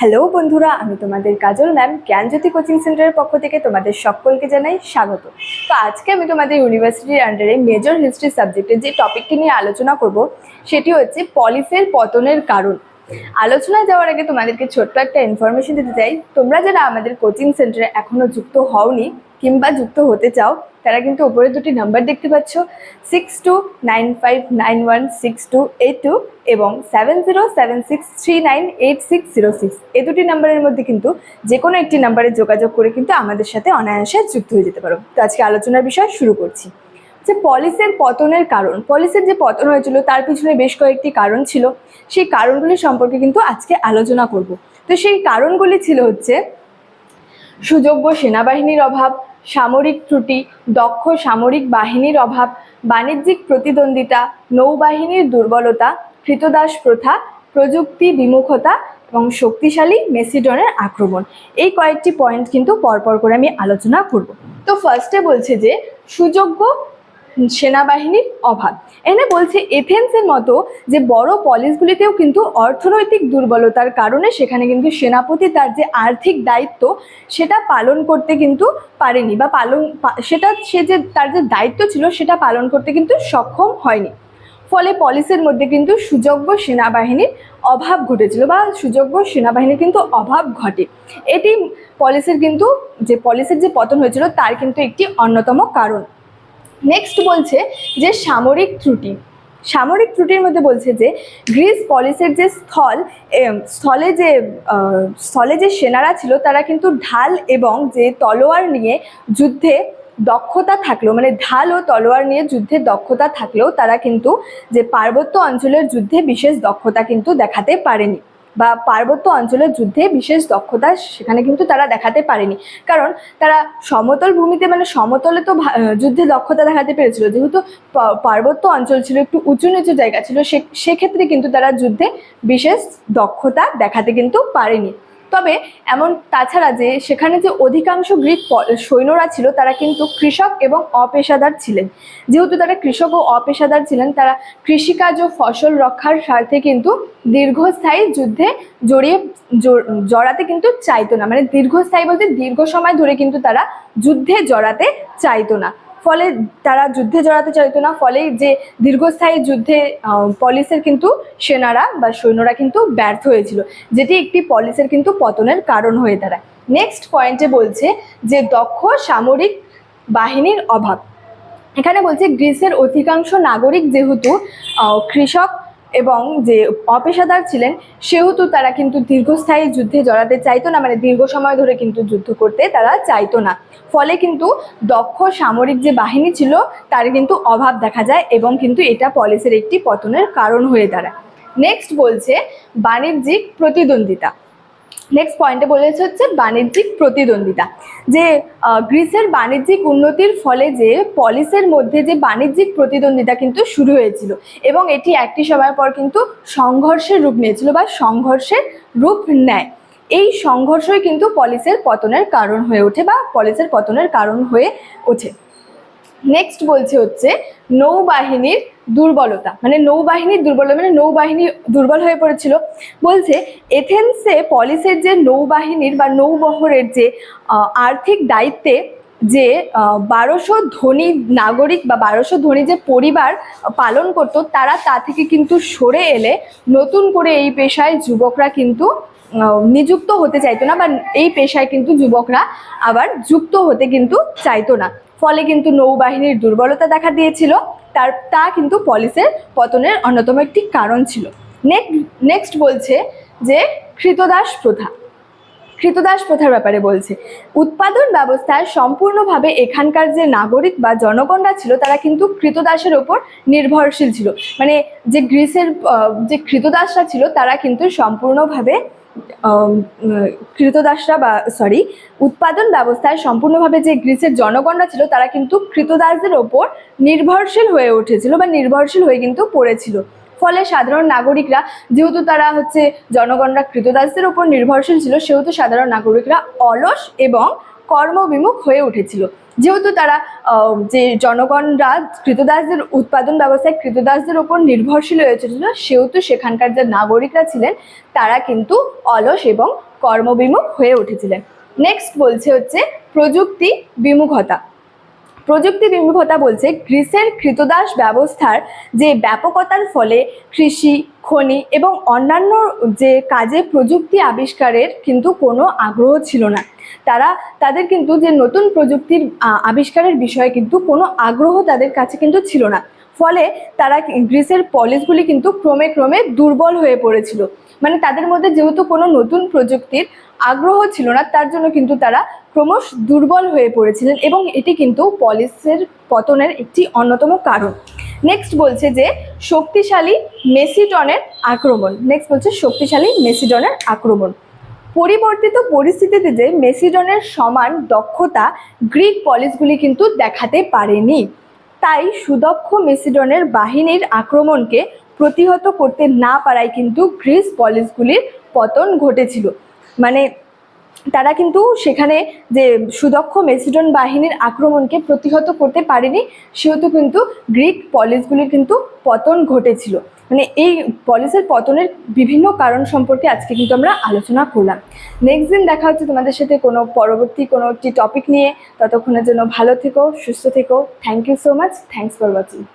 Hello বন্ধুরা, আমি তোমাদের কাজল ম্যাম জ্ঞানজ্যোতি কোচিং সেন্টারের পক্ষ থেকে তোমাদের সকলকে জানাই স্বাগত। তো আজকে আমি তোমাদের ইউনিভার্সিটির আন্ডারে মেজর হিস্ট্রি সাবজেক্টের যে টপিকটি নিয়ে আলোচনা করব সেটি হচ্ছে পলিসের পতনের কারণ। আলোচনায় যাওয়ার আগে তোমাদেরকে ছোট্ট একটা ইনফরমেশন দিতে চাই। তোমরা যারা আমাদের কোচিং সেন্টারে এখনো যুক্ত হওনি কিংবা যুক্ত হতে চাও, তারা কিন্তু উপরে দুটি নাম্বার দেখতে পাচ্ছ, 6295916282 এবং 7076398606। এই দুটি নাম্বারের মধ্যে কিন্তু যে কোনো একটি নাম্বারে যোগাযোগ করে কিন্তু আমাদের সাথে অনায়াসে যুক্ত হয়ে যেতে পারো। তো আজকে আলোচনার বিষয় শুরু করছি। যে পলিসের পতনের কারণ, পলিসের যে পতন হয়েছিল তার পিছনে বেশ কয়েকটি কারণ ছিল। সেই কারণগুলি সম্পর্কে কিন্তু আজকে আলোচনা করব। তো সেই কারণগুলি ছিল হচ্ছে সুযোগ্য সেনাবাহিনীর অভাব, সামরিক ত্রুটি, দক্ষ সামরিক বাহিনীর অভাব, বাণিজ্যিক প্রতিদ্বন্দ্বিতা, নৌবাহিনীর দুর্বলতা, কৃতদাস প্রথা, প্রযুক্তি বিমুখতা এবং শক্তিশালী মেসিডনের আক্রমণ। এই কয়েকটি পয়েন্ট কিন্তু পরপর করে আমি আলোচনা করব। তো ফার্স্টে বলছে যে সুযোগ্য সেনাবাহিনীর অভাব। এখানে বলছে এথেন্সের মতো যে বড় পলিসগুলিতেও কিন্তু অর্থনৈতিক দুর্বলতার কারণে সেখানে কিন্তু সেনাপতি তার যে আর্থিক দায়িত্ব সেটা পালন করতে কিন্তু পারেনি, বা তার যে দায়িত্ব ছিল সেটা পালন করতে কিন্তু সক্ষম হয়নি। ফলে পলিসের মধ্যে কিন্তু সুযোগ্য সেনাবাহিনীর অভাব ঘটেছিল, বা সুযোগ্য সেনাবাহিনীর কিন্তু অভাব ঘটে। এটি পলিসের যে পতন হয়েছিল তার কিন্তু একটি অন্যতম কারণ। নেক্সট বলছে যে সামরিক ত্রুটি। সামরিক ত্রুটির মধ্যে বলছে যে গ্রিস পলিসের যে স্থলে যে সেনারা ছিল তারা কিন্তু ঢাল এবং যে তলোয়ার নিয়ে যুদ্ধে দক্ষতা থাকলেও, মানে ঢাল ও তলোয়ার নিয়ে যুদ্ধে দক্ষতা থাকলেও তারা কিন্তু যে পার্বত্য অঞ্চলের যুদ্ধে বিশেষ দক্ষতা কিন্তু দেখাতে পারেনি, বা পার্বত্য অঞ্চলের যুদ্ধে বিশেষ দক্ষতা সেখানে কিন্তু তারা দেখাতে পারেনি। কারণ তারা সমতল ভূমিতে, মানে সমতলে তো যুদ্ধে দক্ষতা দেখাতে পেরেছিল, যেহেতু পার্বত্য অঞ্চল ছিল, একটু উঁচু নিচু জায়গা ছিল, সেক্ষেত্রে কিন্তু তারা যুদ্ধে বিশেষ দক্ষতা দেখাতে কিন্তু পারেনি। তবে তাছাড়া যে সেখানে যে অধিকাংশ গ্রিক সৈন্যরা ছিল তারা কিন্তু কৃষক এবং অপেশাদার ছিলেন। যেহেতু তারা কৃষক ও অপেশাদার ছিলেন, তারা কৃষিকাজ ও ফসল রক্ষার স্বার্থে কিন্তু দীর্ঘস্থায়ী যুদ্ধে জড়াতে কিন্তু চাইতো না। মানে দীর্ঘস্থায়ী বলতে দীর্ঘ সময় ধরে কিন্তু তারা যুদ্ধে জড়াতে চাইতো না। ফলে তারা যুদ্ধে জড়াতে চাইতো না, ফলে যে দীর্ঘস্থায়ী যুদ্ধে পলিসের কিন্তু সেনারা বা সৈন্যরা কিন্তু ব্যর্থ হয়েছিল, যেটি একটি পলিসের কিন্তু পতনের কারণ হয়ে দাঁড়ায়। নেক্সট পয়েন্টে বলছে যে দক্ষ সামরিক বাহিনীর অভাব। এখানে বলছে গ্রিসের অধিকাংশ নাগরিক যেহেতু কৃষক এবং যে অপেশাদার ছিলেন, সেহেতু তারা কিন্তু দীর্ঘস্থায়ী যুদ্ধে জড়াতে চাইতো না, মানে দীর্ঘ সময় ধরে কিন্তু যুদ্ধ করতে তারা চাইতো না। ফলে কিন্তু দক্ষ সামরিক যে বাহিনী ছিল তার কিন্তু অভাব দেখা যায়, এবং কিন্তু এটা পলিসের একটি পতনের কারণ হয়ে দাঁড়ায়। নেক্সট বলছে বাণিজ্যিক প্রতিদ্বন্দ্বিতা। নেক্সট পয়েন্টে বলেছে হচ্ছে বাণিজ্যিক প্রতিদ্বন্দ্বিতা। যে গ্রিসের বাণিজ্যিক উন্নতির ফলে যে পলিসের মধ্যে যে বাণিজ্যিক প্রতিদ্বন্দ্বিতা কিন্তু শুরু হয়েছিল, এবং এটি একটি সময় পর কিন্তু সংঘর্ষের রূপ নিয়েছিল, বা সংঘর্ষের রূপ নেয়। এই সংঘর্ষই কিন্তু পলিসের পতনের কারণ হয়ে ওঠে, বা পলিসের পতনের কারণ হয়ে ওঠে। নেক্সট বলছে হচ্ছে নৌবাহিনীর দুর্বলতা। মানে নৌবাহিনী দুর্বল হয়ে পড়েছিল। বলছে এথেন্সে পলিসের যে নৌবাহিনীর বা নৌবহরের যে আর্থিক দায়িত্বে যে 1200 ধনী নাগরিক বা 1200 ধনী যে পরিবার পালন করত, তারা তা থেকে কিন্তু সরে এলে নতুন করে এই পেশায় যুবকরা কিন্তু নিযুক্ত হতে চাইতো না, বা এই পেশায় কিন্তু যুবকরা আবার যুক্ত হতে কিন্তু চাইতো না। ফলে কিন্তু নৌবাহিনীর দুর্বলতা দেখা দিয়েছিল, তা কিন্তু পলিসের পতনের অন্যতম একটি কারণ ছিল। নেক্সট বলছে যে কৃতদাস প্রথা। কৃতদাস প্রথার ব্যাপারে বলছে উৎপাদন ব্যবস্থায় সম্পূর্ণভাবে এখানকার যে নাগরিক বা জনগণরা ছিল তারা কিন্তু কৃতদাসের ওপর নির্ভরশীল ছিল। মানে যে গ্রিসের যে কৃতদাসরা ছিল তারা কিন্তু সম্পূর্ণভাবে উৎপাদন ব্যবস্থায় সম্পূর্ণভাবে যে গ্রিসের জনগণরা ছিল তারা কিন্তু কৃতদাসদের ওপর নির্ভরশীল হয়ে উঠেছিল, বা নির্ভরশীল হয়ে কিন্তু পড়েছিল। ফলে সাধারণ নাগরিকরা, যেহেতু তারা জনগণরা কৃতদাসদের উপর নির্ভরশীল ছিল, সেহেতু সাধারণ নাগরিকরা অলস এবং কর্মবিমুখ হয়ে উঠেছিল। যেহেতু তারা যে জনগণরা কৃতদাসদের উৎপাদন ব্যবস্থায় কৃতদাসদের ওপর নির্ভরশীল হয়েছিল, সেহেতু সেখানকার যে নাগরিকরা ছিলেন তারা কিন্তু অলস এবং কর্মবিমুখ হয়ে উঠেছিলেন। নেক্সট বলছে হচ্ছে প্রযুক্তি বিমুখতা। প্রযুক্তি বিমুখতা বলছে গ্রিসের কৃতদাস ব্যবস্থার যে ব্যাপকতার ফলে কৃষি, খনি এবং অন্যান্য যে কাজে প্রযুক্তি আবিষ্কারের কিন্তু কোনো আগ্রহ ছিল না। তাদের কিন্তু যে নতুন প্রযুক্তির আবিষ্কারের বিষয়ে কিন্তু কোনো আগ্রহ তাদের কাছে কিন্তু ছিল না। ফলে তারা গ্রিসের পলিসগুলি কিন্তু ক্রমে ক্রমে দুর্বল হয়ে পড়েছিল। মানে তাদের মধ্যে যেহেতু কোনো নতুন প্রযুক্তির আগ্রহ ছিল না, তার জন্য কিন্তু তারা ক্রমশ দুর্বল হয়ে পড়েছিলেন এবং এটি কিন্তু পলিসের পতনের একটি অন্যতম কারণ। নেক্সট বলছে যে শক্তিশালী মেসিডনের আক্রমণ। পরিবর্তিত পরিস্থিতিতে যে মেসিডনের সমান দক্ষতা গ্রিক পলিসগুলি কিন্তু দেখাতে পারেনি। তাই সুদক্ষ মেসিডনের বাহিনীর আক্রমণকে প্রতিহত করতে না পারায় কিন্তু গ্রিস পলিসগুলির পতন ঘটেছিল। মানে তারা কিন্তু সেখানে যে সুদক্ষ মেসিডন বাহিনীর আক্রমণকে প্রতিহত করতে পারেনি, সেহেতু কিন্তু গ্রিক পলিসগুলির কিন্তু পতন ঘটেছিল। মানে এই পলিসের পতনের বিভিন্ন কারণ সম্পর্কে আজকে কিন্তু আমরা আলোচনা করলাম। নেক্সট দিন দেখা হচ্ছে তোমাদের সাথে পরবর্তী কোনো একটি টপিক নিয়ে। ততক্ষণের জন্য ভালো থেকো, সুস্থ থেকো। Thank you so much. Thanks for watching.